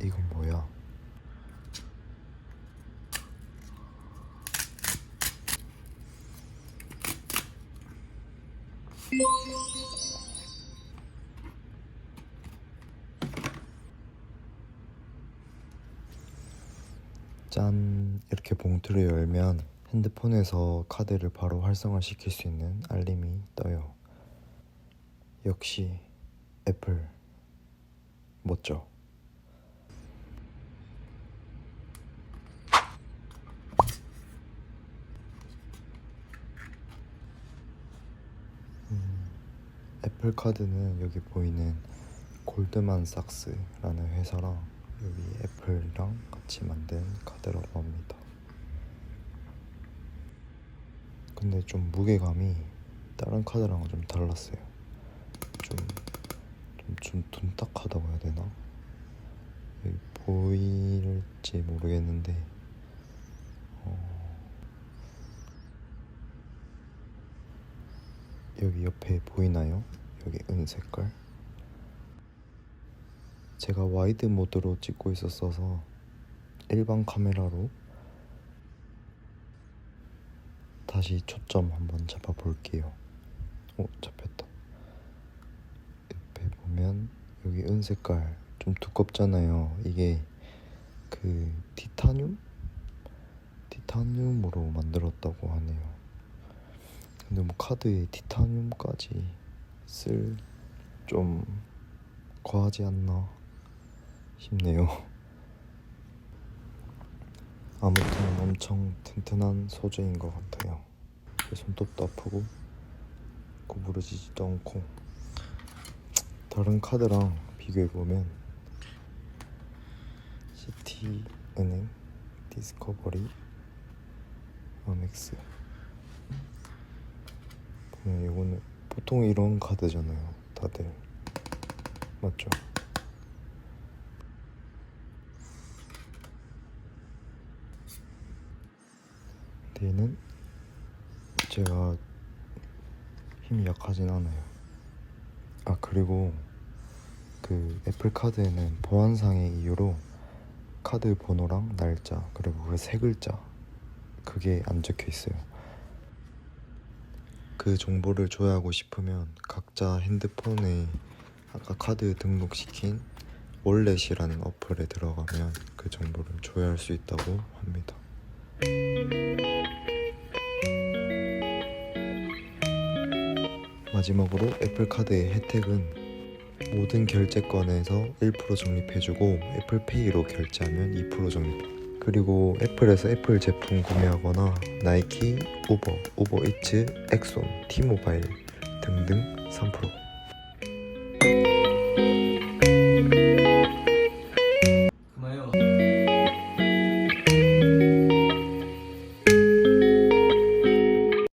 이건 뭐야? 짠! 이렇게 봉투를 열면 핸드폰에서 카드를 바로 활성화시킬 수 있는 알림이 떠요. 역시 애플 멋져. 애플 카드는 여기 보이는 골드만삭스라는 회사랑 여기 애플이랑 같이 만든 카드라고 합니다. 근데 좀 무게감이 다른 카드랑은 좀 달랐어요. 좀 둔탁하다고 해야 되나? 여기 보일지 모르겠는데 여기 옆에 보이나요? 여기 은색깔? 제가 와이드 모드로 찍고 있었어서 일반 카메라로 다시 초점 한번 잡아 볼게요. 잡혔다. 옆에 보면 여기 은색깔 좀 두껍잖아요. 이게 그 티타늄으로 만들었다고 하네요. 근데 뭐 카드에 티타늄까지 쓸 좀 과하지 않나 싶네요. 아무튼 엄청 튼튼한 소재인 것 같아요. 손톱도 아프고 구부러지지도 않고. 다른 카드랑 비교해보면 시티은행, 디스커버리, 아멕스 보면 이거는 보통 이런 카드잖아요. 다들 맞죠? 근데 얘는 제가 힘이 약하진 않아요. 그리고 그 애플 카드에는 보안상의 이유로 카드 번호랑 날짜 그리고 그 세 글자 그게 안 적혀 있어요. 그 정보를 조회하고 싶으면 각자 핸드폰에 아까 카드 등록시킨 월렛이라는 어플에 들어가면 그 정보를 조회할 수 있다고 합니다. 마지막으로 애플카드의 혜택은 모든 결제권에서 1% 적립해주고 애플페이로 결제하면 2% 적립. 그리고 애플에서 애플 제품 구매하거나 나이키, 우버, 우버이츠, 엑손, 티모바일 등등 3%.